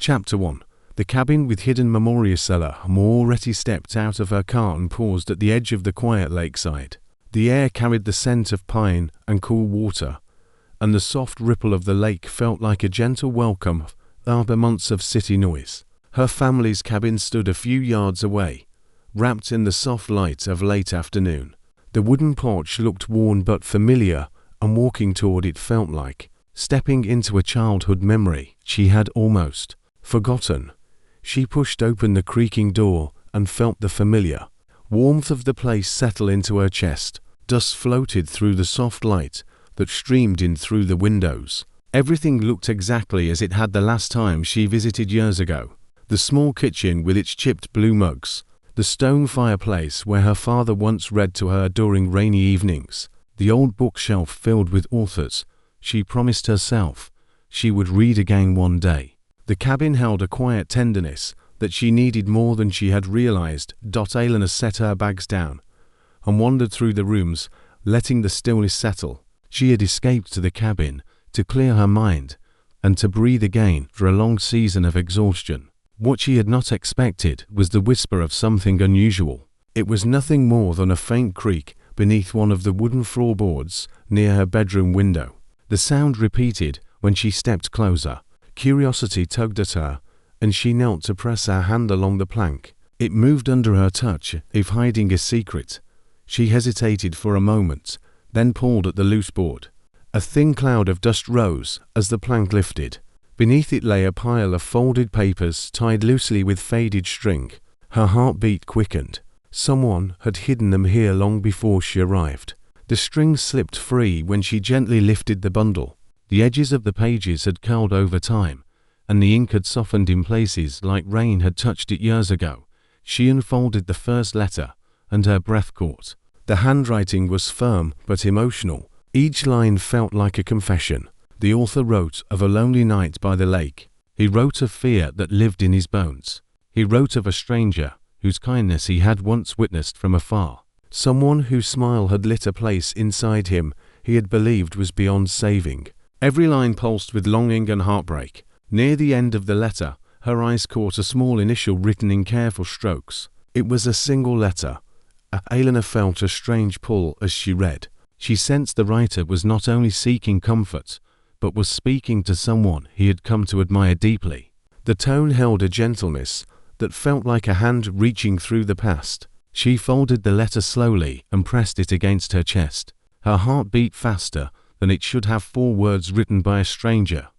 Chapter 1. The cabin with hidden memoria cellar. Moretti stepped out of her car and paused at the edge of the quiet lakeside. The air carried the scent of pine and cool water, and the soft ripple of the lake felt like a gentle welcome after months of city noise. Her family's cabin stood a few yards away, wrapped in the soft light of late afternoon. The wooden porch looked worn but familiar, and walking toward it felt like stepping into a childhood memory she had almost forgotten. She pushed open the creaking door and felt the familiar warmth of the place settle into her chest. Dust floated through the soft light that streamed in through the windows. Everything looked exactly as it had the last time she visited years ago. The small kitchen with its chipped blue mugs, the stone fireplace where her father once read to her during rainy evenings, the old bookshelf filled with authors she promised herself she would read again one day. The cabin held a quiet tenderness that she needed more than she had realized. Elena set her bags down and wandered through the rooms, letting the stillness settle. She had escaped to the cabin to clear her mind and to breathe again for a long season of exhaustion. What she had not expected was the whisper of something unusual. It was nothing more than a faint creak beneath one of the wooden floorboards near her bedroom window. The sound repeated when she stepped closer. Curiosity tugged at her, and she knelt to press her hand along the plank. It moved under her touch, if hiding a secret. She hesitated for a moment, then pulled at the loose board. A thin cloud of dust rose as the plank lifted. Beneath it lay a pile of folded papers tied loosely with faded string. Her heartbeat quickened. Someone had hidden them here long before she arrived. The string slipped free when she gently lifted the bundle. The edges of the pages had curled over time, and the ink had softened in places like rain had touched it years ago. She unfolded the first letter, and her breath caught. The handwriting was firm but emotional. Each line felt like a confession. The author wrote of a lonely night by the lake. He wrote of fear that lived in his bones. He wrote of a stranger whose kindness he had once witnessed from afar. Someone whose smile had lit a place inside him he had believed was beyond saving. Every line pulsed with longing and heartbreak. Near the end of the letter, her eyes caught a small initial written in careful strokes. It was a single letter. Elena felt a strange pull as she read. She sensed the writer was not only seeking comfort, but was speaking to someone he had come to admire deeply. The tone held a gentleness that felt like a hand reaching through the past. She folded the letter slowly and pressed it against her chest. Her heart beat faster than it should have. 4 words written by a stranger.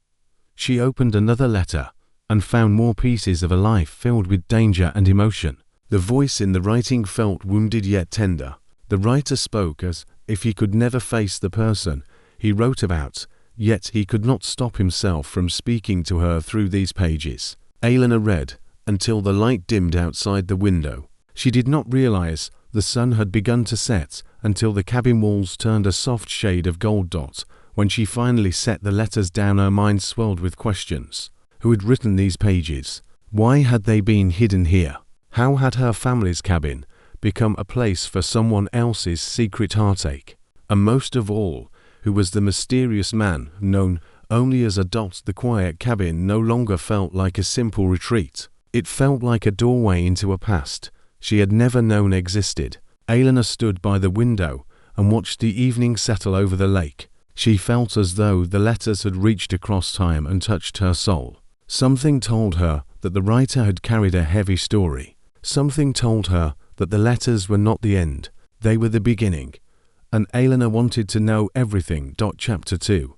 She opened another letter and found more pieces of a life filled with danger and emotion. The voice in the writing felt wounded yet tender. The writer spoke as if he could never face the person he wrote about, yet he could not stop himself from speaking to her through these pages. Elena read until the light dimmed outside the window. She did not realize the sun had begun to set until the cabin walls turned a soft shade of gold dot. When she finally set the letters down, her mind swelled with questions. Who had written these pages? Why had they been hidden here? How had her family's cabin become a place for someone else's secret heartache? And most of all, who was the mysterious man known only as a dot? The quiet cabin no longer felt like a simple retreat. It felt like a doorway into a past she had never known existed. Elena stood by the window and watched the evening settle over the lake. She felt as though the letters had reached across time and touched her soul. Something told her that the writer had carried a heavy story. Something told her that the letters were not the end, they were the beginning. And Elena wanted to know everything. Chapter 2.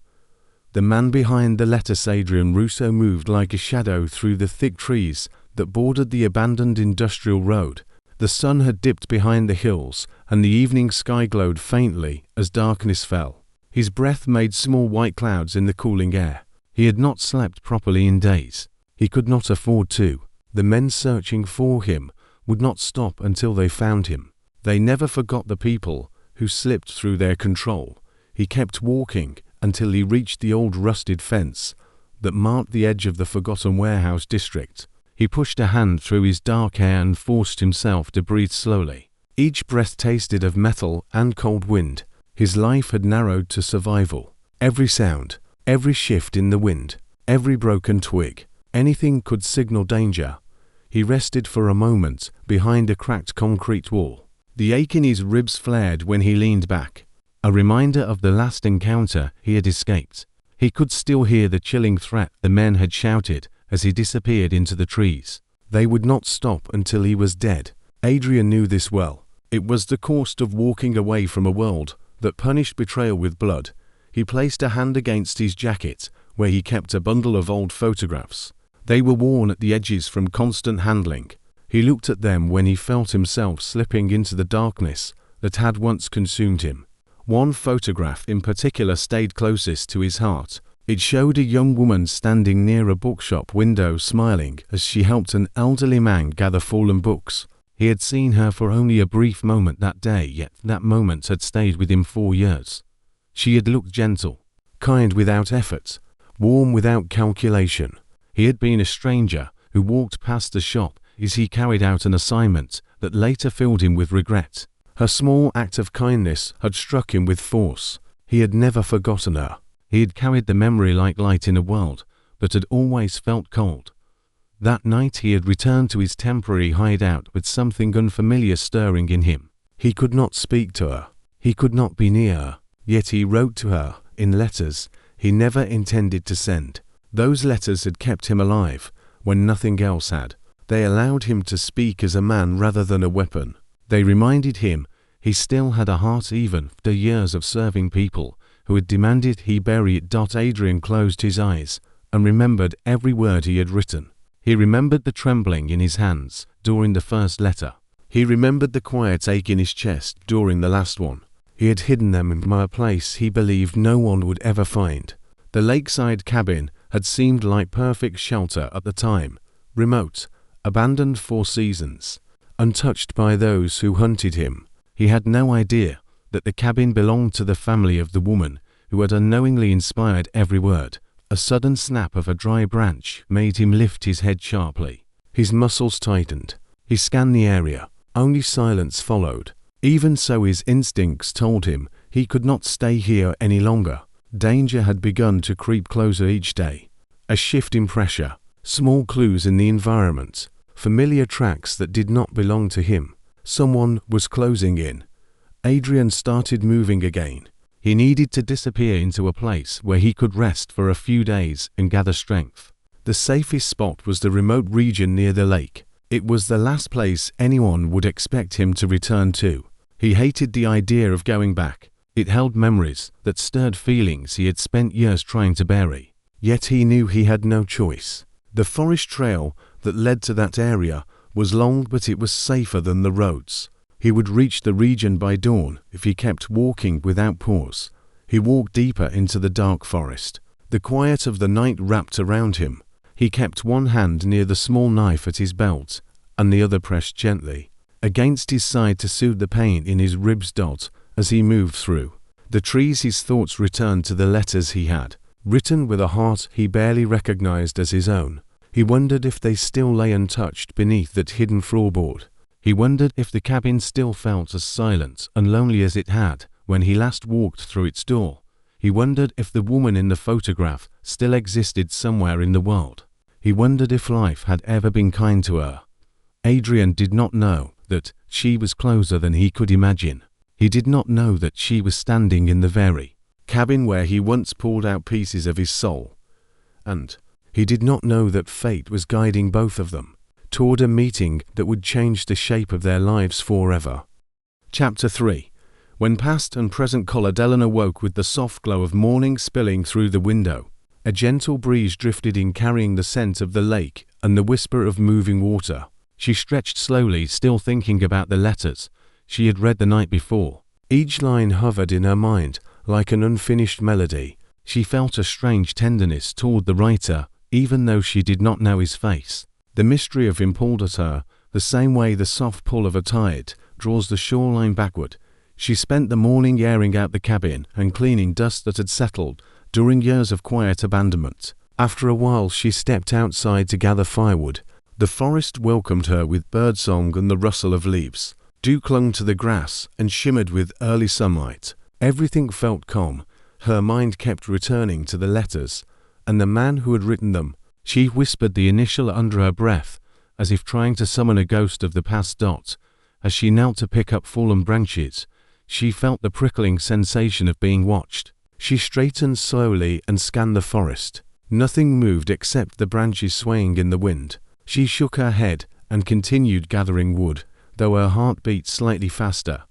The man behind the letters, Adrian Russo, moved like a shadow through the thick trees that bordered the abandoned industrial road. The sun had dipped behind the hills, and the evening sky glowed faintly as darkness fell. His breath made small white clouds in the cooling air. He had not slept properly in days. He could not afford to. The men searching for him would not stop until they found him. They never forgot the people who slipped through their control. He kept walking until he reached the old rusted fence that marked the edge of the forgotten warehouse district. He pushed a hand through his dark hair and forced himself to breathe slowly. Each breath tasted of metal and cold wind. His life had narrowed to survival. Every sound, every shift in the wind, every broken twig, Anything could signal danger. He rested for a moment behind a cracked concrete wall. The ache in his ribs flared when he leaned back, a reminder of the last encounter he had escaped. He could still hear the chilling threat the men had shouted as he disappeared into the trees. They would not stop until he was dead. Adrian knew this well. It was the cost of walking away from a world that punished betrayal with blood. He placed a hand against his jacket, where he kept a bundle of old photographs. They were worn at the edges from constant handling. He looked at them when he felt himself slipping into the darkness that had once consumed him. One photograph in particular stayed closest to his heart. It showed a young woman standing near a bookshop window smiling as she helped an elderly man gather fallen books. He had seen her for only a brief moment that day, yet that moment had stayed with him 4 years. She had looked gentle, kind without effort, warm without calculation. He had been a stranger who walked past the shop as he carried out an assignment that later filled him with regret. Her small act of kindness had struck him with force. He had never forgotten her. He had carried the memory like light in a world that had always felt cold. That night he had returned to his temporary hideout with something unfamiliar stirring in him. He could not speak to her. He could not be near her. Yet he wrote to her in letters he never intended to send. Those letters had kept him alive when nothing else had. They allowed him to speak as a man rather than a weapon. They reminded him he still had a heart even after years of serving people who had demanded he bury it. Adrian closed his eyes and remembered every word he had written. He remembered the trembling in his hands during the first letter. He remembered the quiet ache in his chest during the last one. He had hidden them in a place he believed no one would ever find. The lakeside cabin had seemed like perfect shelter at the time, remote, abandoned for seasons, untouched by those who hunted him. He had no idea that the cabin belonged to the family of the woman who had unknowingly inspired every word. A sudden snap of a dry branch made him lift his head sharply. His muscles tightened. He scanned the area. Only silence followed. Even so, his instincts told him he could not stay here any longer. Danger had begun to creep closer each day. A shift in pressure, small clues in the environment, familiar tracks that did not belong to him. Someone was closing in. Adrian started moving again. He needed to disappear into a place where he could rest for a few days and gather strength. The safest spot was the remote region near the lake. It was the last place anyone would expect him to return to. He hated the idea of going back. It held memories that stirred feelings he had spent years trying to bury. Yet he knew he had no choice. The forest trail that led to that area was long, but it was safer than the roads. He would reach the region by dawn if he kept walking without pause. He walked deeper into the dark forest. The quiet of the night wrapped around him. He kept one hand near the small knife at his belt, and the other pressed gently against his side to soothe the pain in his ribs. As he moved through the trees, his thoughts returned to the letters he had written with a heart he barely recognized as his own. He wondered if they still lay untouched beneath that hidden floorboard. He wondered if the cabin still felt as silent and lonely as it had when he last walked through its door. He wondered if the woman in the photograph still existed somewhere in the world. He wondered if life had ever been kind to her. Adrian did not know that she was closer than he could imagine. He did not know that she was standing in the very cabin where he once pulled out pieces of his soul. And he did not know that fate was guiding both of them toward a meeting that would change the shape of their lives forever. Chapter 3. When past and present colored, Elena woke with the soft glow of morning spilling through the window. A gentle breeze drifted in, carrying the scent of the lake and the whisper of moving water. She stretched slowly, still thinking about the letters she had read the night before. Each line hovered in her mind like an unfinished melody. She felt a strange tenderness toward the writer, even though she did not know his face. The mystery of him pulled at her, the same way the soft pull of a tide draws the shoreline backward. She spent the morning airing out the cabin and cleaning dust that had settled during years of quiet abandonment. After a while, she stepped outside to gather firewood. The forest welcomed her with birdsong and the rustle of leaves. Dew clung to the grass and shimmered with early sunlight. Everything felt calm. Her mind kept returning to the letters and the man who had written them. She whispered the initial under her breath, as if trying to summon a ghost of the past. As she knelt to pick up fallen branches, she felt the prickling sensation of being watched. She straightened slowly and scanned the forest. Nothing moved except the branches swaying in the wind. She shook her head and continued gathering wood, though her heart beat slightly faster.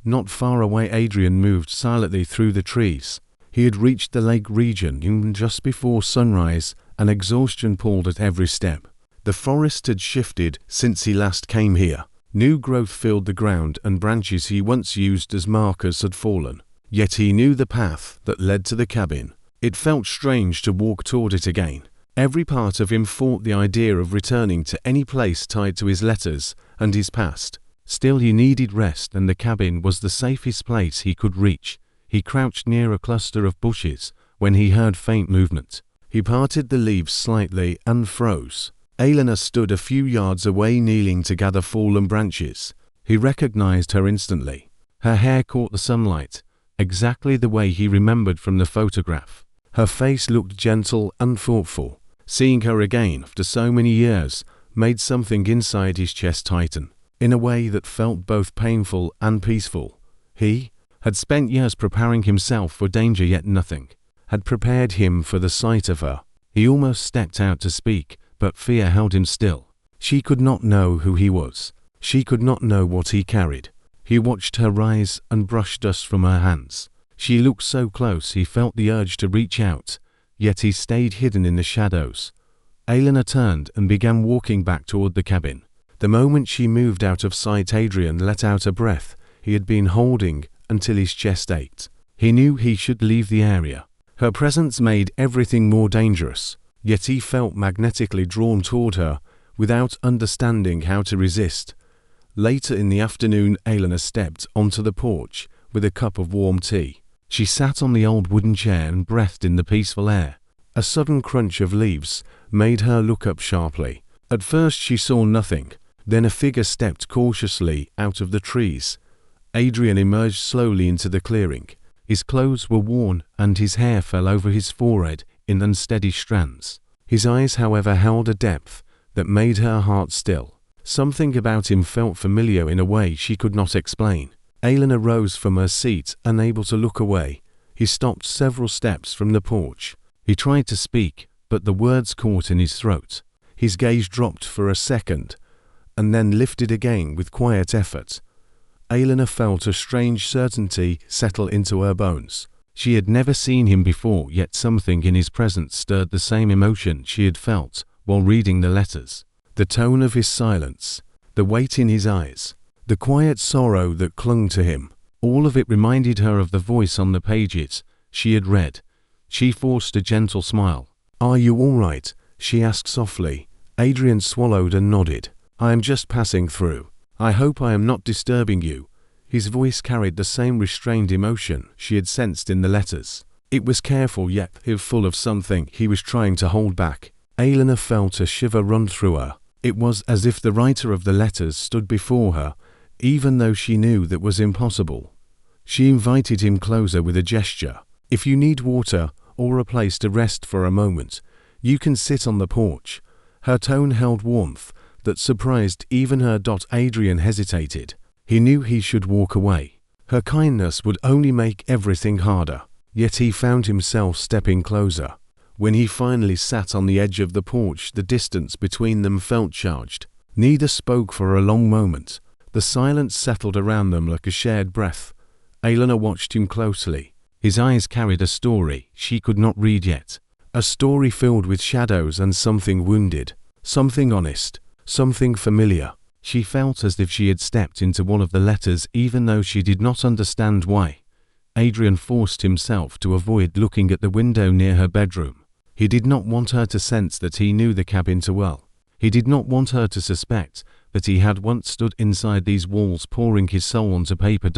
Not far away, Adrian moved silently through the trees. He had reached the lake region just before sunrise, and exhaustion pulled at every step. The forest had shifted since he last came here. New growth filled the ground, and branches he once used as markers had fallen. Yet he knew the path that led to the cabin. It felt strange to walk toward it again. Every part of him fought the idea of returning to any place tied to his letters and his past. Still, he needed rest, and the cabin was the safest place he could reach. He crouched near a cluster of bushes when he heard faint movement. He parted the leaves slightly and froze. Elena stood a few yards away, kneeling to gather fallen branches. He recognized her instantly. Her hair caught the sunlight, exactly the way he remembered from the photograph. Her face looked gentle and thoughtful. Seeing her again after so many years made something inside his chest tighten, in a way that felt both painful and peaceful. He had spent years preparing himself for danger, yet nothing had prepared him for the sight of her. He almost stepped out to speak, but fear held him still. She could not know who he was. She could not know what he carried. He watched her rise and brush dust from her hands. She looked so close he felt the urge to reach out, yet he stayed hidden in the shadows. Elena turned and began walking back toward the cabin. The moment she moved out of sight, Adrian let out a breath he had been holding until his chest ached. He knew he should leave the area. Her presence made everything more dangerous, yet he felt magnetically drawn toward her without understanding how to resist. Later in the afternoon, Elena stepped onto the porch with a cup of warm tea. She sat on the old wooden chair and breathed in the peaceful air. A sudden crunch of leaves made her look up sharply. At first she saw nothing, then a figure stepped cautiously out of the trees. Adrian emerged slowly into the clearing. His clothes were worn and his hair fell over his forehead in unsteady strands. His eyes, however, held a depth that made her heart still. Something about him felt familiar in a way she could not explain. Elena rose from her seat, unable to look away. He stopped several steps from the porch. He tried to speak, but the words caught in his throat. His gaze dropped for a second, and then lifted again with quiet effort. Elena felt a strange certainty settle into her bones. She had never seen him before, yet something in his presence stirred the same emotion she had felt while reading the letters. The tone of his silence, the weight in his eyes, the quiet sorrow that clung to him, all of it reminded her of the voice on the pages she had read. She forced a gentle smile. "Are you all right?" she asked softly. Adrian swallowed and nodded. "I am just passing through. I hope I am not disturbing you." His voice carried the same restrained emotion she had sensed in the letters. It was careful yet full of something he was trying to hold back. Elena felt a shiver run through her. It was as if the writer of the letters stood before her, even though she knew that was impossible. She invited him closer with a gesture. "If you need water or a place to rest for a moment, you can sit on the porch." Her tone held warmth that surprised even her. Adrian hesitated. He knew he should walk away. Her kindness would only make everything harder. Yet he found himself stepping closer. When he finally sat on the edge of the porch, the distance between them felt charged. Neither spoke for a long moment. The silence settled around them like a shared breath. Elena watched him closely. His eyes carried a story she could not read yet. A story filled with shadows and something wounded. Something honest. Something familiar. She felt as if she had stepped into one of the letters, even though she did not understand why. Adrian forced himself to avoid looking at the window near her bedroom. He did not want her to sense that he knew the cabin too well. He did not want her to suspect that he had once stood inside these walls, pouring his soul onto paper.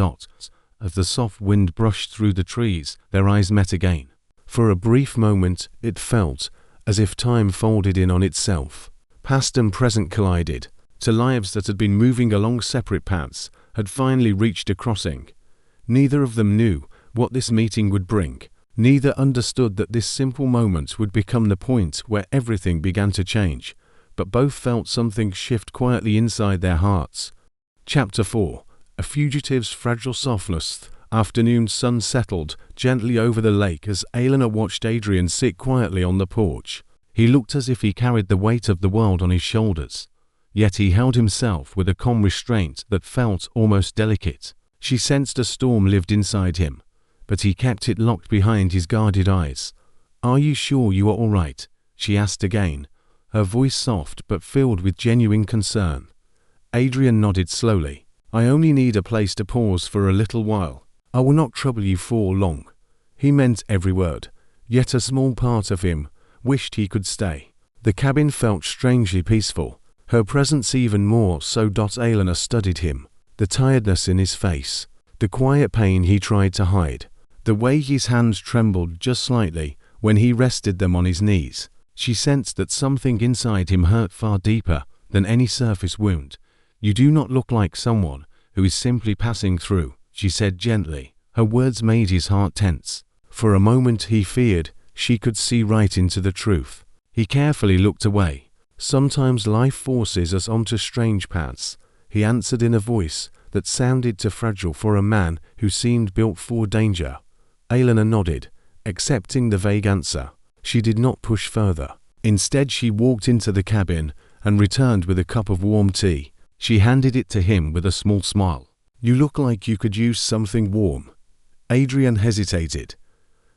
As the soft wind brushed through the trees, their eyes met again. For a brief moment, it felt as if time folded in on itself. Past and present collided. Two lives that had been moving along separate paths had finally reached a crossing. Neither of them knew what this meeting would bring, Neither understood that this simple moment would become the point where everything began to change, but both felt something shift quietly inside their hearts. Chapter 4. A fugitive's fragile softness. Afternoon sun settled gently over the lake as Elena watched Adrian sit quietly on the porch. He looked as if he carried the weight of the world on his shoulders. Yet he held himself with a calm restraint that felt almost delicate. She sensed a storm lived inside him, but he kept it locked behind his guarded eyes. "Are you sure you are all right?" she asked again, her voice soft but filled with genuine concern. Adrian nodded slowly. "I only need a place to pause for a little while. I will not trouble you for long." He meant every word, yet a small part of him wished he could stay. The cabin felt strangely peaceful, her presence even more so. Elena studied him, the tiredness in his face, the quiet pain he tried to hide, the way his hands trembled just slightly when he rested them on his knees. She sensed that something inside him hurt far deeper than any surface wound. "You do not look like someone who is simply passing through," she said gently. Her words made his heart tense. For a moment he feared she could see right into the truth. He carefully looked away. "Sometimes life forces us onto strange paths," he answered in a voice that sounded too fragile for a man who seemed built for danger. Elena nodded, accepting the vague answer. She did not push further. Instead, she walked into the cabin and returned with a cup of warm tea. She handed it to him with a small smile. "You look like you could use something warm." Adrian hesitated,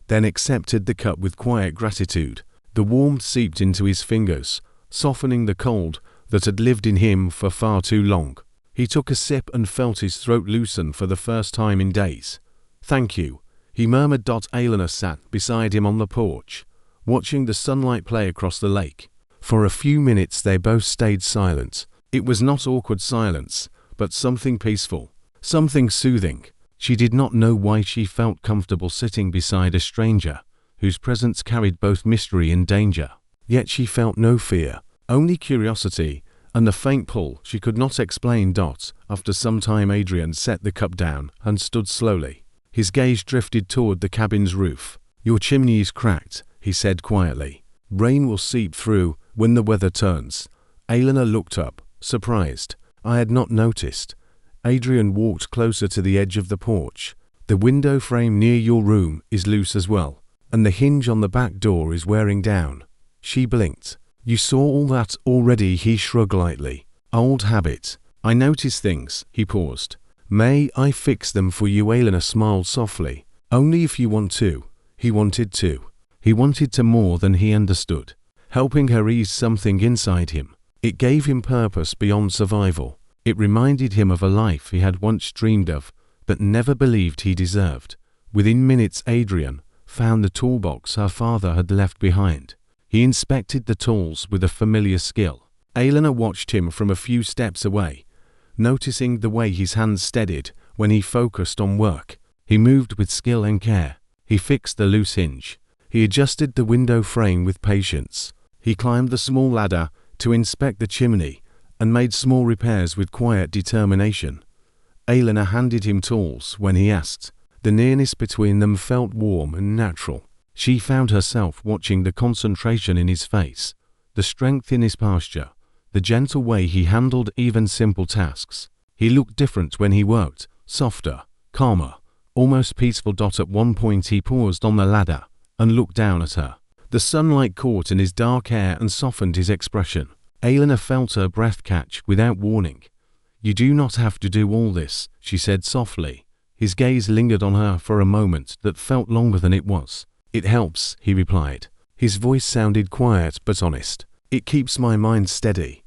then accepted the cup with quiet gratitude. The warmth seeped into his fingers, softening the cold that had lived in him for far too long. He took a sip and felt his throat loosen for the first time in days. "Thank you," he murmured. Elena sat beside him on the porch, watching the sunlight play across the lake. For a few minutes they both stayed silent. It was not awkward silence, but something peaceful, something soothing. She did not know why she felt comfortable sitting beside a stranger whose presence carried both mystery and danger. Yet she felt no fear, only curiosity and a faint pull she could not explain. After some time, Adrian set the cup down and stood slowly. His gaze drifted toward the cabin's roof. "Your chimney is cracked," he said quietly. "Rain will seep through when the weather turns." Elena looked up, surprised. "I had not noticed." Adrian walked closer to the edge of the porch. "The window frame near your room is loose as well, and the hinge on the back door is wearing down." She blinked. "You saw all that already?" He shrugged lightly. "Old habit. I notice things." He paused. "May I fix them for you?" Elena smiled softly. "Only if you want to." He wanted to. He wanted to more than he understood. Helping her ease something inside him. It gave him purpose beyond survival. It reminded him of a life he had once dreamed of, but never believed he deserved. Within minutes, Adrian found the toolbox her father had left behind. He inspected the tools with a familiar skill. Elena watched him from a few steps away, noticing the way his hands steadied when he focused on work. He moved with skill and care. He fixed the loose hinge. He adjusted the window frame with patience. He climbed the small ladder to inspect the chimney and made small repairs with quiet determination. Elena handed him tools when he asked. The nearness between them felt warm and natural. She found herself watching the concentration in his face, the strength in his posture, the gentle way he handled even simple tasks. He looked different when he worked, softer, calmer, almost peaceful. At one point he paused on the ladder and looked down at her. The sunlight caught in his dark hair and softened his expression. Elena felt her breath catch without warning. "You do not have to do all this," she said softly. His gaze lingered on her for a moment that felt longer than it was. "It helps," he replied. His voice sounded quiet but honest. "It keeps my mind steady."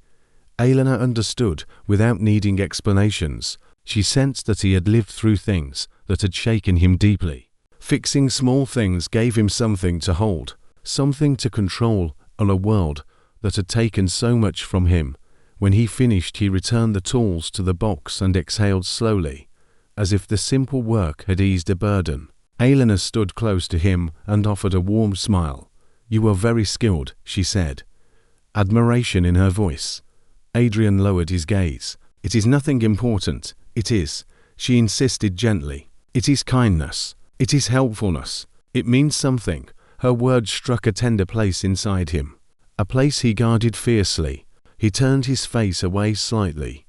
Elena understood without needing explanations. She sensed that he had lived through things that had shaken him deeply. Fixing small things gave him something to hold, something to control on a world that had taken so much from him. When he finished, he returned the tools to the box and exhaled slowly, as if the simple work had eased a burden. Elena stood close to him and offered a warm smile. "You are very skilled," she said, admiration in her voice. Adrian lowered his gaze. "It is nothing important." "It is," she insisted gently. "It is kindness. It is helpfulness. It means something. Her words struck a tender place inside him, a place he guarded fiercely. He turned his face away slightly,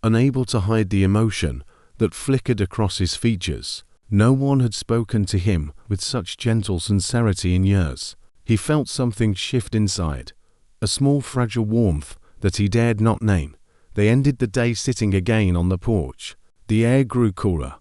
unable to hide the emotion that flickered across his features. No one had spoken to him with such gentle sincerity in years. He felt something shift inside, a small fragile warmth that he dared not name. They ended the day sitting again on the porch. The air grew cooler,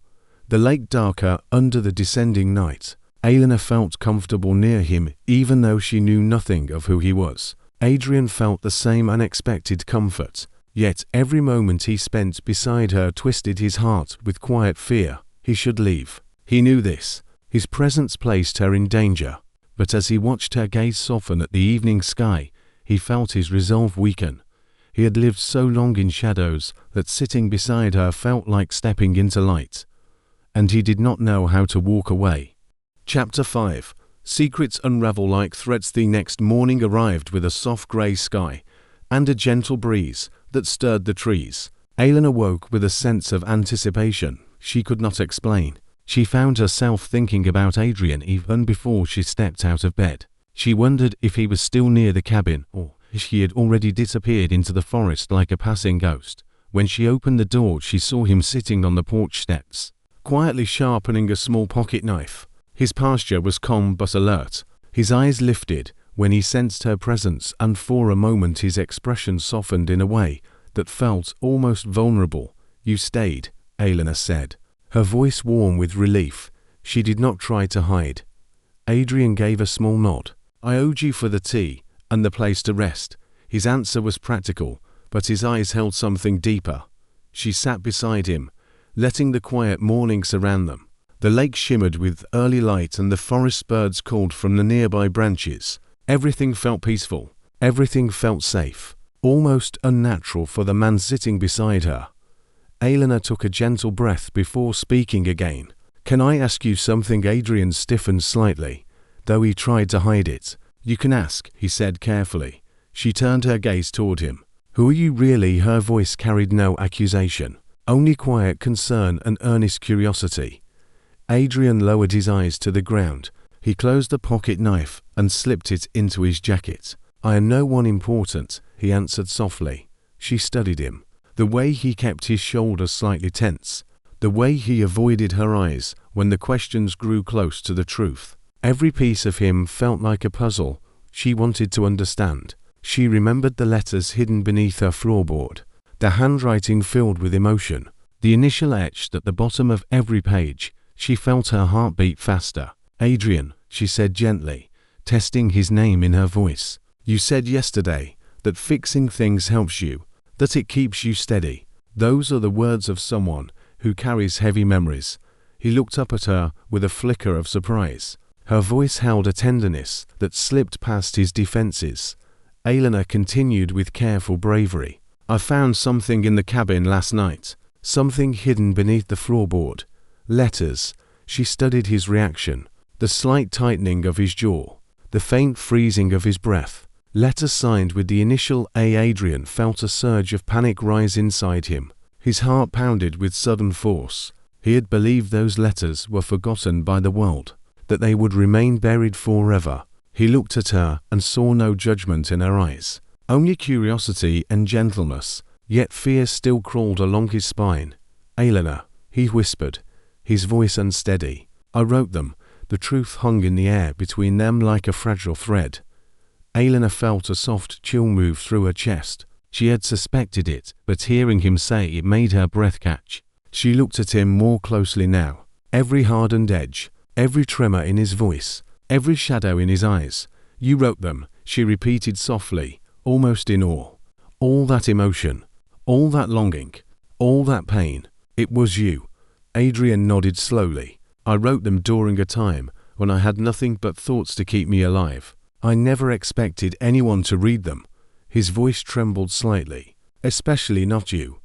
the lake darker under the descending night. Elena felt comfortable near him even though she knew nothing of who he was. Adrian felt the same unexpected comfort, yet every moment he spent beside her twisted his heart with quiet fear. He should leave. He knew this. His presence placed her in danger. But as he watched her gaze soften at the evening sky, he felt his resolve weaken. He had lived so long in shadows that sitting beside her felt like stepping into light, and he did not know how to walk away. Chapter 5. Secrets unravel like threads. The next morning arrived with a soft grey sky and a gentle breeze that stirred the trees. Elena woke with a sense of anticipation she could not explain. She found herself thinking about Adrian even before she stepped out of bed. She wondered if he was still near the cabin or if he had already disappeared into the forest like a passing ghost. When she opened the door, she saw him sitting on the porch steps, quietly sharpening a small pocket knife. His posture was calm but alert. His eyes lifted when he sensed her presence, and for a moment his expression softened in a way that felt almost vulnerable. "You stayed," Elena said, her voice warm with relief. She did not try to hide. Adrian gave a small nod. "I owed you for the tea and the place to rest." His answer was practical, but his eyes held something deeper. She sat beside him, letting the quiet morning surround them. The lake shimmered with early light and the forest birds called from the nearby branches. Everything felt peaceful. Everything felt safe, almost unnatural for the man sitting beside her. Elena took a gentle breath before speaking again. "Can I ask you something?" Adrian stiffened slightly, though he tried to hide it. "You can ask," he said carefully. She turned her gaze toward him. "Who are you really?" Her voice carried no accusation, only quiet concern and earnest curiosity. Adrian lowered his eyes to the ground. He closed the pocket knife and slipped it into his jacket. "I am no one important," he answered softly. She studied him. The way he kept his shoulders slightly tense. The way he avoided her eyes when the questions grew close to the truth. Every piece of him felt like a puzzle she wanted to understand. She remembered the letters hidden beneath her floorboard, the handwriting filled with emotion, the initial etched at the bottom of every page. She felt her heart beat faster. "Adrian," she said gently, testing his name in her voice. "You said yesterday that fixing things helps you, that it keeps you steady." Those are the words of someone who carries heavy memories. He looked up at her with a flicker of surprise. Her voice held a tenderness that slipped past his defenses. Elena continued with careful bravery. "I found something in the cabin last night, something hidden beneath the floorboard. Letters." She studied his reaction, the slight tightening of his jaw, the faint freezing of his breath. Letters signed with the initial A. Adrian felt a surge of panic rise inside him. His heart pounded with sudden force. He had believed those letters were forgotten by the world, that they would remain buried forever. He looked at her and saw no judgment in her eyes, only curiosity and gentleness, yet fear still crawled along his spine. "Elena," he whispered, his voice unsteady. "I wrote them." The truth hung in the air between them like a fragile thread. Elena felt a soft chill move through her chest. She had suspected it, but hearing him say it made her breath catch. She looked at him more closely now. Every hardened edge, every tremor in his voice, every shadow in his eyes. "You wrote them," she repeated softly, almost in awe. "All that emotion, all that longing, all that pain. It was you." Adrian nodded slowly. "I wrote them during a time when I had nothing but thoughts to keep me alive. I never expected anyone to read them." His voice trembled slightly. "Especially not you."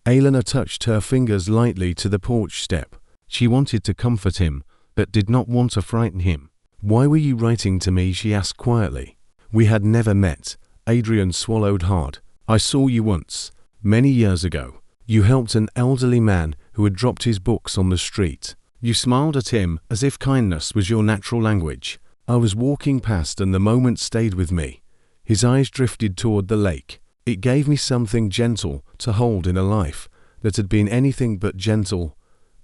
Elena touched her fingers lightly to the porch step. She wanted to comfort him, but did not want to frighten him. "Why were you writing to me?" she asked quietly. "We had never met." Adrian swallowed hard. "I saw you once, many years ago. You helped an elderly man who had dropped his books on the street. You smiled at him as if kindness was your natural language. I was walking past and the moment stayed with me. His eyes drifted toward the lake. It gave me something gentle to hold in a life that had been anything but gentle.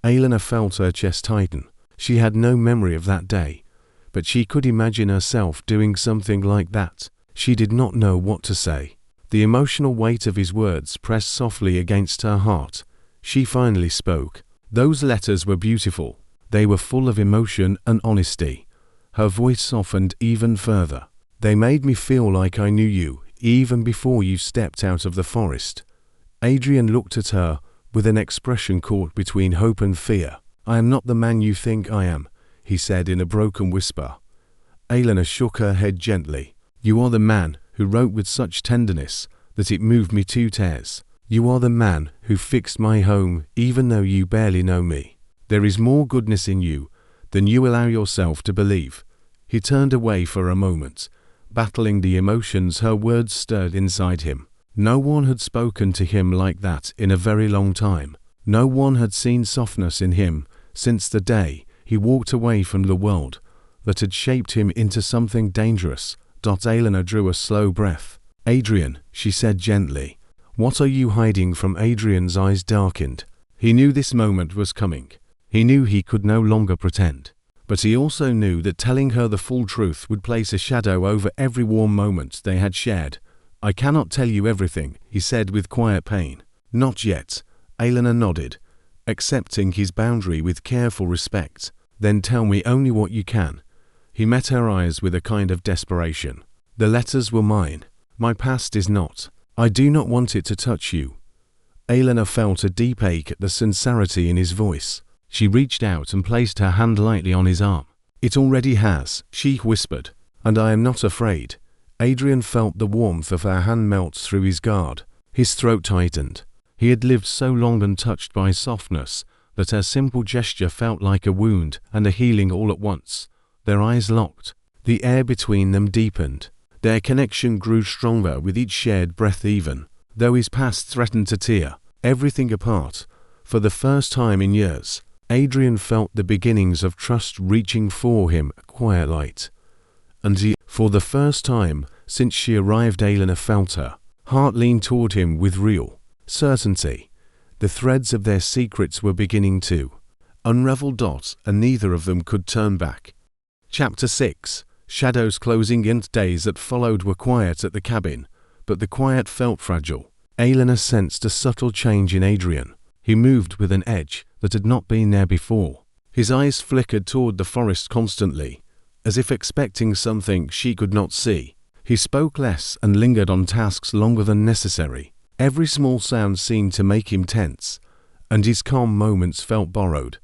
Elena felt her chest tighten. She had no memory of that day, but she could imagine herself doing something like that. She did not know what to say. The emotional weight of his words pressed softly against her heart. She finally spoke. Those letters were beautiful. They were full of emotion and honesty. Her voice softened even further. They made me feel like I knew you, even before you stepped out of the forest. Adrian looked at her with an expression caught between hope and fear. I am not the man you think I am, he said in a broken whisper. Elena shook her head gently. You are the man who wrote with such tenderness that it moved me to tears. You are the man who fixed my home even though you barely know me. There is more goodness in you than you allow yourself to believe. He turned away for a moment, battling the emotions her words stirred inside him. No one had spoken to him like that in a very long time. No one had seen softness in him since the day he walked away from the world that had shaped him into something dangerous. Elena drew a slow breath. Adrian, she said gently. What are you hiding from? Adrian's eyes darkened. He knew this moment was coming. He knew he could no longer pretend. But he also knew that telling her the full truth would place a shadow over every warm moment they had shared. I cannot tell you everything, he said with quiet pain. Not yet. Elena nodded, accepting his boundary with careful respect. Then tell me only what you can. He met her eyes with a kind of desperation. The letters were mine. My past is not. I do not want it to touch you. Elena felt a deep ache at the sincerity in his voice. She reached out and placed her hand lightly on his arm. It already has, she whispered, and I am not afraid. Adrian felt the warmth of her hand melt through his guard. His throat tightened. He had lived so long untouched by softness that her simple gesture felt like a wound and a healing all at once. Their eyes locked. The air between them deepened. Their connection grew stronger with each shared breath even, though his past threatened to tear everything apart. For the first time in years, Adrian felt the beginnings of trust reaching for him at quiet light. And for the first time since she arrived, Elena felt her heart lean toward him with real certainty. The threads of their secrets were beginning to unravel, and neither of them could turn back. Chapter 6. Shadows closing in. Days that followed were quiet at the cabin, but the quiet felt fragile. Elena sensed a subtle change in Adrian. He moved with an edge that had not been there before. His eyes flickered toward the forest constantly, as if expecting something she could not see. He spoke less and lingered on tasks longer than necessary. Every small sound seemed to make him tense, and his calm moments felt borrowed.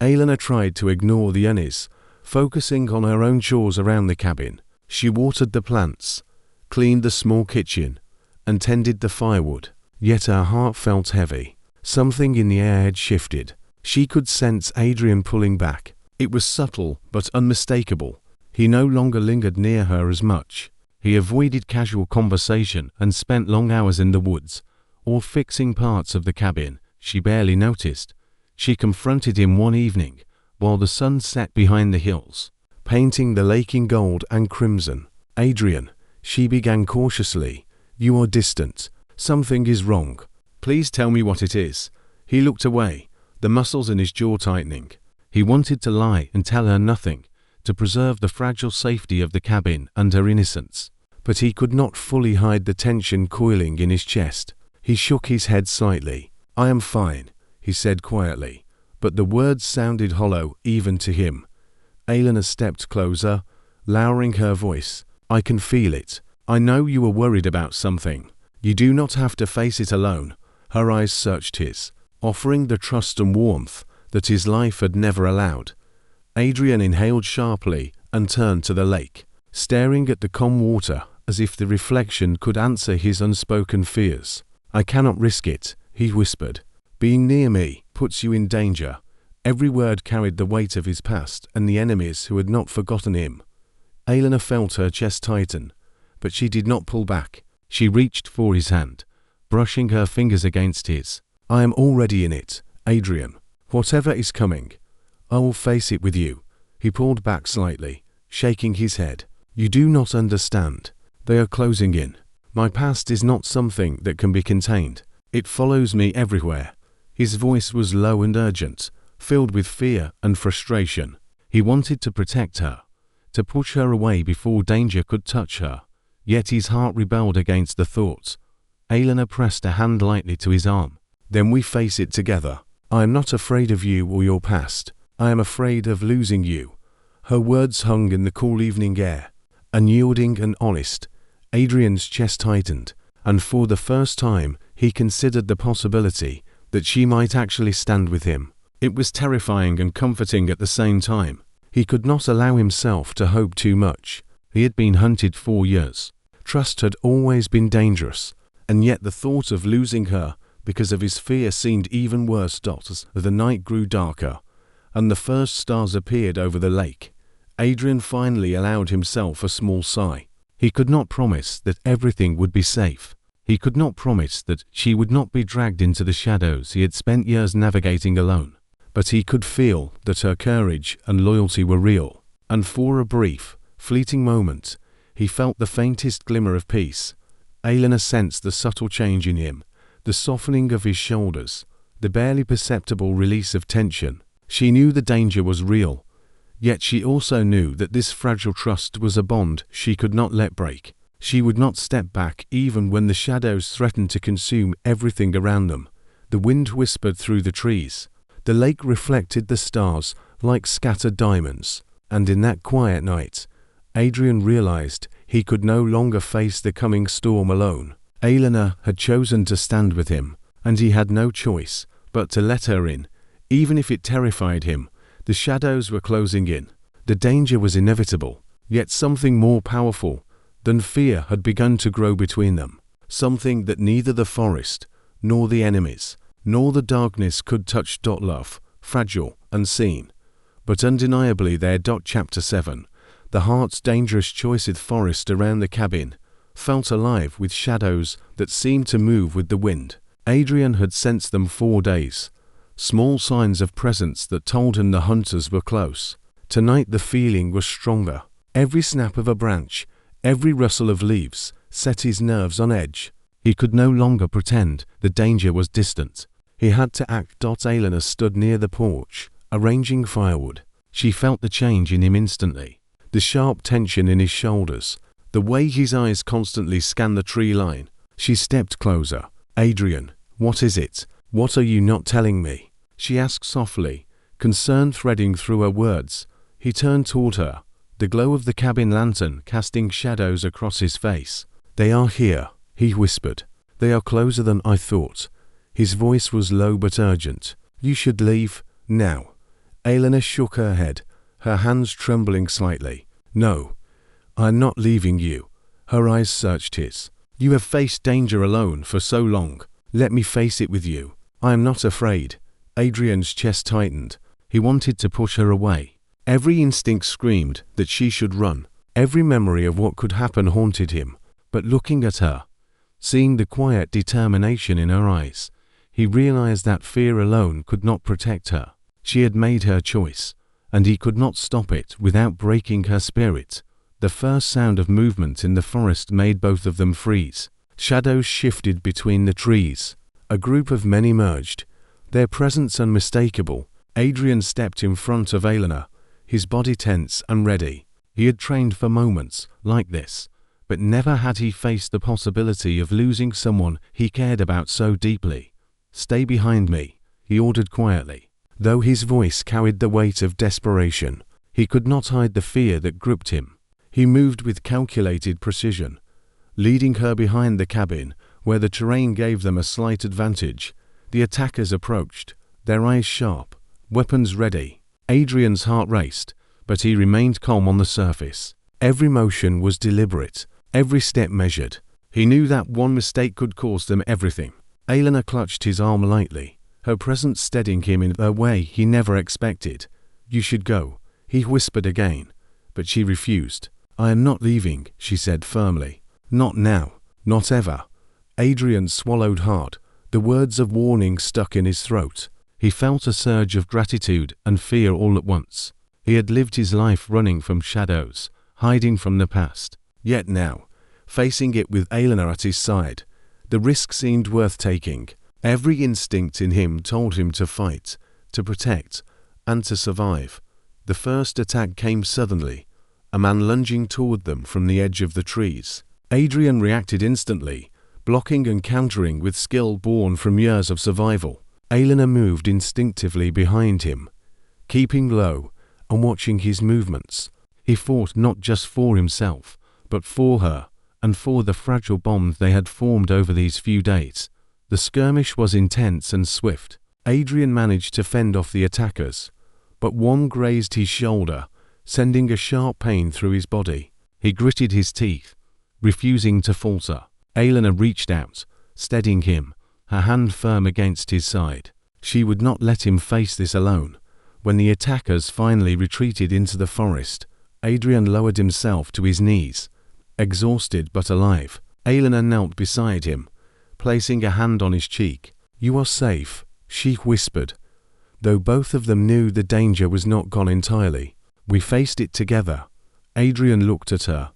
Elena tried to ignore the unease, focusing on her own chores around the cabin. She watered the plants, cleaned the small kitchen, and tended the firewood. Yet her heart felt heavy. Something in the air had shifted. She could sense Adrian pulling back. It was subtle but unmistakable. He no longer lingered near her as much. He avoided casual conversation and spent long hours in the woods, or fixing parts of the cabin she barely noticed. She confronted him one evening, while the sun set behind the hills, painting the lake in gold and crimson. Adrian, she began cautiously, you are distant. Something is wrong. Please tell me what it is. He looked away, the muscles in his jaw tightening. He wanted to lie and tell her nothing, to preserve the fragile safety of the cabin and her innocence. But he could not fully hide the tension coiling in his chest. He shook his head slightly. I am fine, he said quietly, but the words sounded hollow even to him. Elena stepped closer, lowering her voice. I can feel it. I know you are worried about something. You do not have to face it alone. Her eyes searched his, offering the trust and warmth that his life had never allowed. Adrian inhaled sharply and turned to the lake, staring at the calm water as if the reflection could answer his unspoken fears. I cannot risk it, he whispered. Being near me puts you in danger. Every word carried the weight of his past and the enemies who had not forgotten him. Elena felt her chest tighten, but she did not pull back. She reached for his hand, brushing her fingers against his. I am already in it, Adrian. Whatever is coming, I will face it with you. He pulled back slightly, shaking his head. You do not understand. They are closing in. My past is not something that can be contained. It follows me everywhere. His voice was low and urgent, filled with fear and frustration. He wanted to protect her, to push her away before danger could touch her. Yet his heart rebelled against the thought. Elena pressed a hand lightly to his arm. Then we face it together. I am not afraid of you or your past. I am afraid of losing you. Her words hung in the cool evening air. Unyielding and honest, Adrian's chest tightened, and for the first time he considered the possibility that she might actually stand with him. It was terrifying and comforting at the same time. He could not allow himself to hope too much. He had been hunted 4 years. Trust had always been dangerous, and yet the thought of losing her because of his fear seemed even worse. As the night grew darker, and the first stars appeared over the lake, Adrian finally allowed himself a small sigh. He could not promise that everything would be safe. He could not promise that she would not be dragged into the shadows he had spent years navigating alone. But he could feel that her courage and loyalty were real, and for a brief, fleeting moment, he felt the faintest glimmer of peace. Elena sensed the subtle change in him, the softening of his shoulders, the barely perceptible release of tension. She knew the danger was real, yet she also knew that this fragile trust was a bond she could not let break. She would not step back even when the shadows threatened to consume everything around them. The wind whispered through the trees. The lake reflected the stars like scattered diamonds, and in that quiet night, Adrian realized he could no longer face the coming storm alone. Elena had chosen to stand with him, and he had no choice but to let her in, even if it terrified him. The shadows were closing in. The danger was inevitable, yet something more powerful than fear had begun to grow between them, something that neither the forest, nor the enemies, nor the darkness could touch. Love, fragile, unseen, but undeniably there. Chapter 7. The heart's dangerous choice. The forest around the cabin felt alive with shadows that seemed to move with the wind. Adrian had sensed them 4 days, small signs of presence that told him the hunters were close. Tonight the feeling was stronger. Every snap of a branch, every rustle of leaves set his nerves on edge. He could no longer pretend the danger was distant. He had to act. Elena stood near the porch, arranging firewood. She felt the change in him instantly. The sharp tension in his shoulders, the way his eyes constantly scanned the tree line. She stepped closer. Adrian, what is it? What are you not telling me? She asked softly, concern threading through her words. He turned toward her, the glow of the cabin lantern casting shadows across his face. They are here, he whispered. They are closer than I thought. His voice was low but urgent. You should leave, now. Elena shook her head, her hands trembling slightly. No, I'm not leaving you. Her eyes searched his. You have faced danger alone for so long. Let me face it with you. I am not afraid. Adrian's chest tightened. He wanted to push her away. Every instinct screamed that she should run. Every memory of what could happen haunted him. But looking at her, seeing the quiet determination in her eyes, he realized that fear alone could not protect her. She had made her choice, and he could not stop it without breaking her spirit. The first sound of movement in the forest made both of them freeze. Shadows shifted between the trees. A group of men emerged, their presence unmistakable. Adrian stepped in front of Elena, his body tense and ready. He had trained for moments like this, but never had he faced the possibility of losing someone he cared about so deeply. Stay behind me, he ordered quietly. Though his voice carried the weight of desperation, he could not hide the fear that gripped him. He moved with calculated precision, leading her behind the cabin, where the terrain gave them a slight advantage. The attackers approached, their eyes sharp, weapons ready. Adrian's heart raced, but he remained calm on the surface. Every motion was deliberate, every step measured. He knew that one mistake could cost them everything. Elena clutched his arm lightly, her presence steadying him in a way he never expected. You should go, he whispered again, but she refused. I am not leaving, she said firmly. Not now, not ever. Adrian swallowed hard, the words of warning stuck in his throat. He felt a surge of gratitude and fear all at once. He had lived his life running from shadows, hiding from the past. Yet now, facing it with Elena at his side, the risk seemed worth taking. Every instinct in him told him to fight, to protect, and to survive. The first attack came suddenly, a man lunging toward them from the edge of the trees. Adrian reacted instantly, blocking and countering with skill born from years of survival. Elena moved instinctively behind him, keeping low and watching his movements. He fought not just for himself, but for her, and for the fragile bond they had formed over these few days. The skirmish was intense and swift. Adrian managed to fend off the attackers, but one grazed his shoulder, sending a sharp pain through his body. He gritted his teeth, refusing to falter. Elena reached out, steadying him, her hand firm against his side. She would not let him face this alone. When the attackers finally retreated into the forest, Adrian lowered himself to his knees, exhausted but alive. Elena knelt beside him, placing a hand on his cheek. "You are safe," she whispered, though both of them knew the danger was not gone entirely. "We faced it together." Adrian looked at her,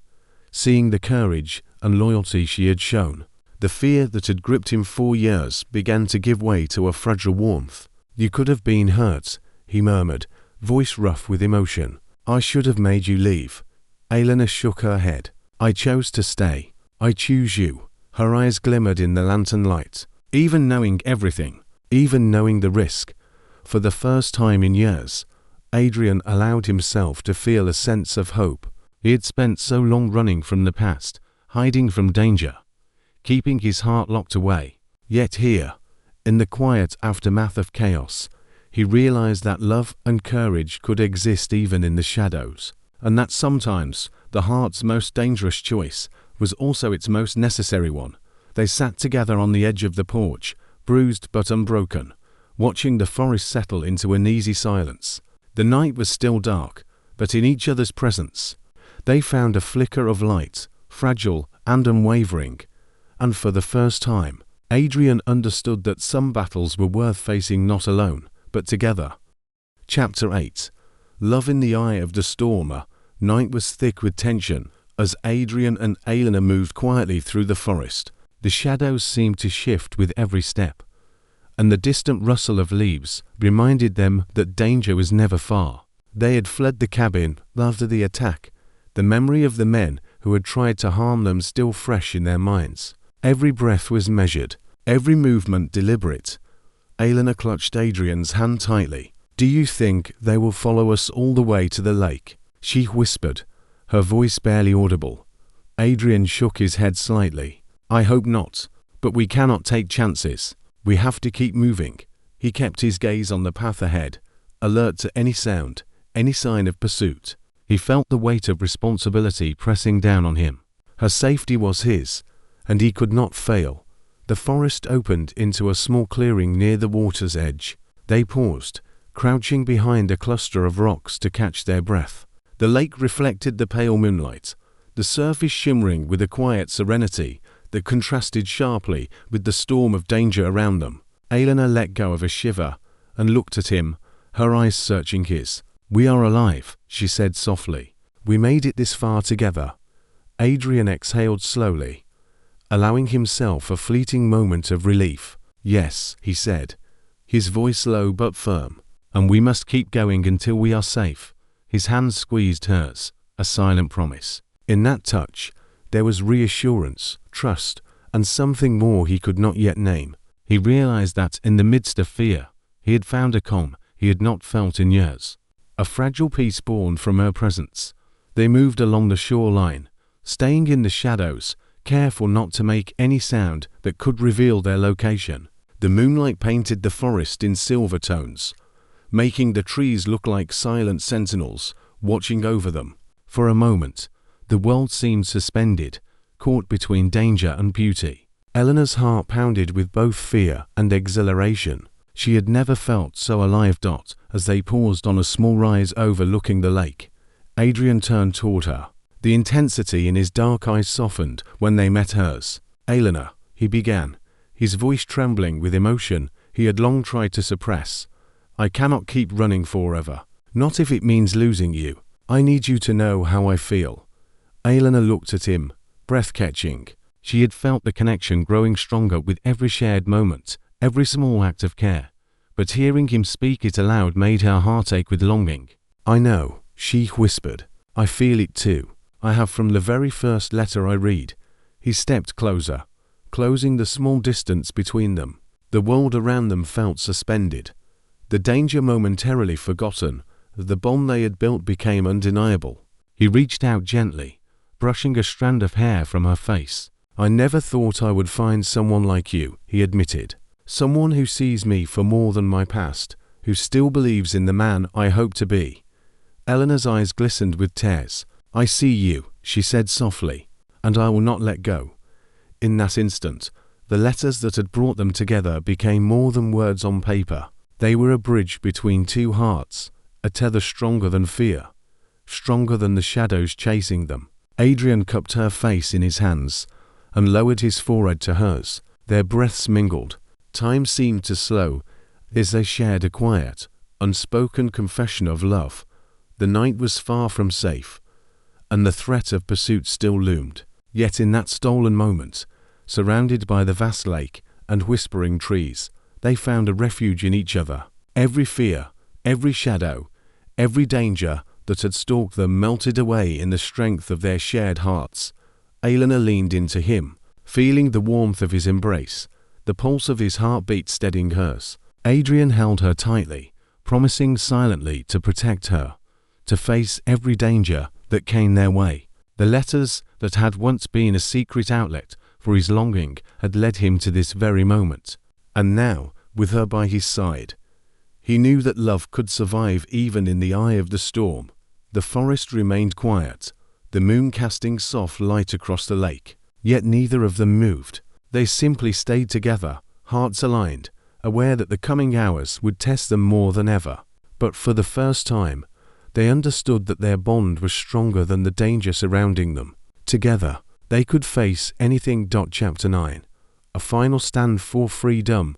seeing the courage and loyalty she had shown. The fear that had gripped him for years began to give way to a fragile warmth. "You could have been hurt," he murmured, voice rough with emotion. "I should have made you leave." Elena shook her head. "I chose to stay. I choose you." Her eyes glimmered in the lantern light. Even knowing everything, even knowing the risk, for the first time in years, Adrian allowed himself to feel a sense of hope. He had spent so long running from the past, hiding from danger, keeping his heart locked away. Yet here, in the quiet aftermath of chaos, he realized that love and courage could exist even in the shadows, and that sometimes the heart's most dangerous choice was also its most necessary one. They sat together on the edge of the porch, bruised but unbroken, watching the forest settle into an easy silence. The night was still dark, but in each other's presence, they found a flicker of light, fragile and unwavering. And for the first time, Adrian understood that some battles were worth facing not alone, but together. Chapter 8. Love in the eye of the storm. Night was thick with tension. As Adrian and Elena moved quietly through the forest, the shadows seemed to shift with every step, and the distant rustle of leaves reminded them that danger was never far. They had fled the cabin after the attack, the memory of the men who had tried to harm them still fresh in their minds. Every breath was measured, every movement deliberate. Elena clutched Adrian's hand tightly. "Do you think they will follow us all the way to the lake?" she whispered, her voice barely audible. Adrian shook his head slightly. "I hope not, but we cannot take chances. We have to keep moving." He kept his gaze on the path ahead, alert to any sound, any sign of pursuit. He felt the weight of responsibility pressing down on him. Her safety was his, and he could not fail. The forest opened into a small clearing near the water's edge. They paused, crouching behind a cluster of rocks to catch their breath. The lake reflected the pale moonlight, the surface shimmering with a quiet serenity that contrasted sharply with the storm of danger around them. Elena let go of a shiver and looked at him, her eyes searching his. "We are alive," she said softly. "We made it this far together." Adrian exhaled slowly, allowing himself a fleeting moment of relief. "Yes," he said, his voice low but firm, "and we must keep going until we are safe." His hand squeezed hers, a silent promise. In that touch, there was reassurance, trust, and something more he could not yet name. He realized that in the midst of fear, he had found a calm he had not felt in years. A fragile peace born from her presence. They moved along the shoreline, staying in the shadows, careful not to make any sound that could reveal their location. The moonlight painted the forest in silver tones, making the trees look like silent sentinels watching over them. For a moment, the world seemed suspended, caught between danger and beauty. Elena's heart pounded with both fear and exhilaration. She had never felt so alive. As they paused on a small rise overlooking the lake, Adrian turned toward her. The intensity in his dark eyes softened when they met hers. "Elena," he began, his voice trembling with emotion he had long tried to suppress. I cannot keep running forever. Not if it means losing you. I need you to know how I feel." Elena looked at him, breath-catching. She had felt the connection growing stronger with every shared moment, every small act of care. But hearing him speak it aloud made her heart ache with longing. "I know," she whispered. "I feel it too. I have from the very first letter I read." He stepped closer, closing the small distance between them. The world around them felt suspended. The danger momentarily forgotten, the bond they had built became undeniable. He reached out gently, brushing a strand of hair from her face. "I never thought I would find someone like you," he admitted. "Someone who sees me for more than my past, who still believes in the man I hope to be." Elena's eyes glistened with tears. "I see you," she said softly, "and I will not let go." In that instant, the letters that had brought them together became more than words on paper. They were a bridge between two hearts, a tether stronger than fear, stronger than the shadows chasing them. Adrian cupped her face in his hands and lowered his forehead to hers. Their breaths mingled. Time seemed to slow as they shared a quiet, unspoken confession of love. The night was far from safe, and the threat of pursuit still loomed. Yet in that stolen moment, surrounded by the vast lake and whispering trees, they found a refuge in each other. Every fear, every shadow, every danger that had stalked them melted away in the strength of their shared hearts. Elena leaned into him, feeling the warmth of his embrace, the pulse of his heartbeat steadying hers. Adrian held her tightly, promising silently to protect her, to face every danger that came their way. The letters that had once been a secret outlet for his longing had led him to this very moment. And now, with her by his side, he knew that love could survive even in the eye of the storm. The forest remained quiet, the moon casting soft light across the lake. Yet neither of them moved. They simply stayed together, hearts aligned, aware that the coming hours would test them more than ever. But for the first time, they understood that their bond was stronger than the danger surrounding them. Together, they could face anything. Chapter 9. A final stand for freedom.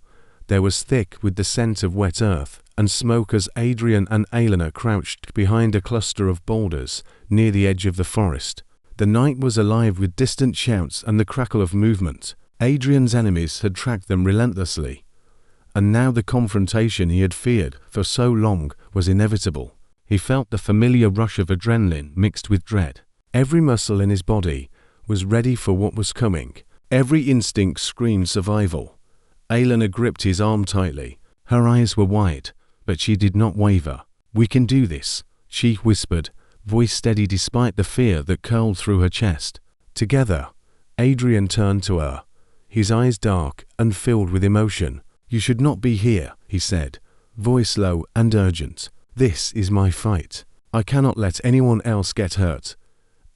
There was thick with the scent of wet earth and smoke as Adrian and Elena crouched behind a cluster of boulders near the edge of the forest. The night was alive with distant shouts and the crackle of movement. Adrian's enemies had tracked them relentlessly, and now the confrontation he had feared for so long was inevitable. He felt the familiar rush of adrenaline mixed with dread. Every muscle in his body was ready for what was coming. Every instinct screamed survival. Elena gripped his arm tightly. Her eyes were wide, but she did not waver. "We can do this," she whispered, voice steady despite the fear that curled through her chest. Together, Adrian turned to her, his eyes dark and filled with emotion. "You should not be here," he said, voice low and urgent. "This is my fight. I cannot let anyone else get hurt."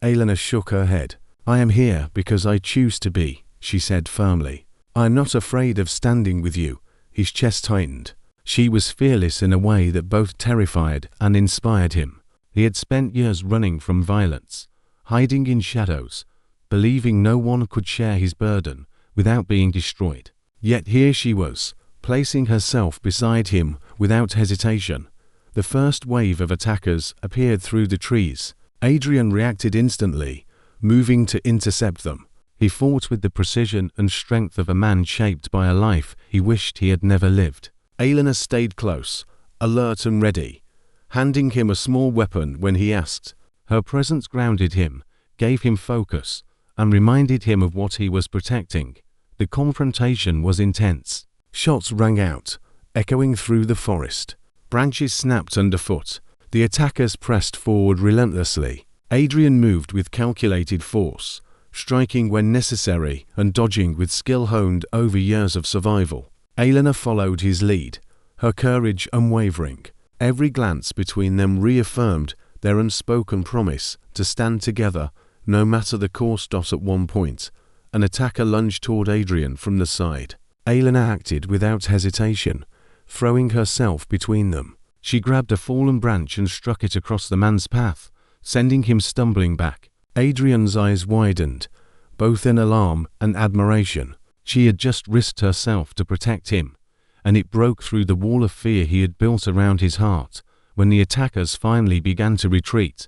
Elena shook her head. "I am here because I choose to be," she said firmly. "I am not afraid of standing with you." His chest tightened. She was fearless in a way that both terrified and inspired him. He had spent years running from violence, hiding in shadows, believing no one could share his burden without being destroyed. Yet here she was, placing herself beside him without hesitation. The first wave of attackers appeared through the trees. Adrian reacted instantly, moving to intercept them. He fought with the precision and strength of a man shaped by a life he wished he had never lived. Elena stayed close, alert and ready, handing him a small weapon when he asked. Her presence grounded him, gave him focus, and reminded him of what he was protecting. The confrontation was intense. Shots rang out, echoing through the forest. Branches snapped underfoot. The attackers pressed forward relentlessly. Adrian moved with calculated force, striking when necessary and dodging with skill honed over years of survival. Elena followed his lead, her courage unwavering. Every glance between them reaffirmed their unspoken promise to stand together no matter the course. At one point, an attacker lunged toward Adrian from the side. Elena acted without hesitation, throwing herself between them. She grabbed a fallen branch and struck it across the man's path, sending him stumbling back. Adrian's eyes widened, both in alarm and admiration. She had just risked herself to protect him, and it broke through the wall of fear he had built around his heart. When the attackers finally began to retreat,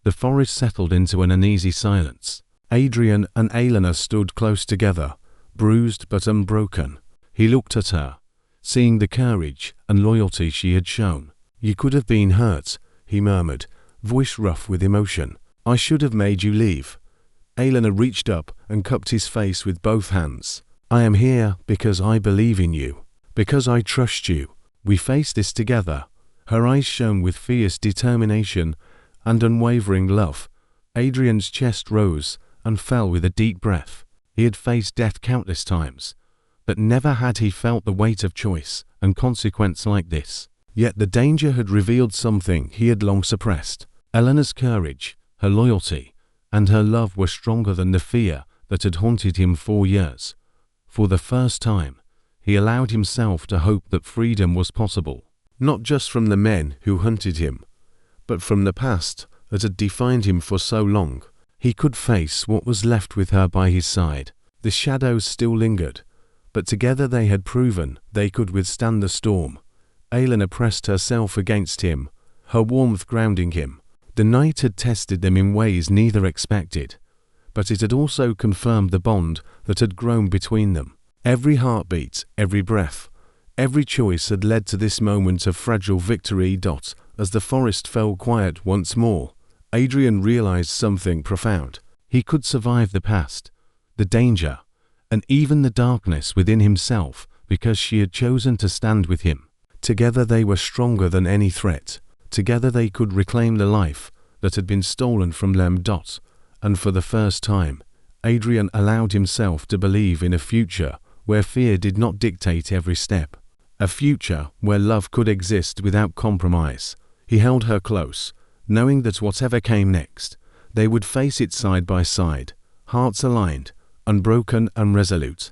the forest settled into an uneasy silence. Adrian and Elena stood close together, bruised but unbroken. He looked at her, seeing the courage and loyalty she had shown. "You could have been hurt," he murmured, voice rough with emotion. "I should have made you leave." Elena reached up and cupped his face with both hands. "I am here because I believe in you, because I trust you. We face this together." Her eyes shone with fierce determination and unwavering love. Adrian's chest rose and fell with a deep breath. He had faced death countless times, but never had he felt the weight of choice and consequence like this. Yet the danger had revealed something he had long suppressed. Elena's courage, her loyalty, and her love were stronger than the fear that had haunted him for years. For the first time, he allowed himself to hope that freedom was possible, not just from the men who hunted him, but from the past that had defined him for so long. He could face what was left with her by his side. The shadows still lingered, but together they had proven they could withstand the storm. Elena pressed herself against him, her warmth grounding him. The night had tested them in ways neither expected, but it had also confirmed the bond that had grown between them. Every heartbeat, every breath, every choice had led to this moment of fragile victory. As the forest fell quiet once more, Adrian realized something profound. He could survive the past, the danger, and even the darkness within himself because she had chosen to stand with him. Together they were stronger than any threat. Together they could reclaim the life that had been stolen from them. And for the first time, Adrian allowed himself to believe in a future where fear did not dictate every step. A future where love could exist without compromise. He held her close, knowing that whatever came next, they would face it side by side, hearts aligned, unbroken and resolute.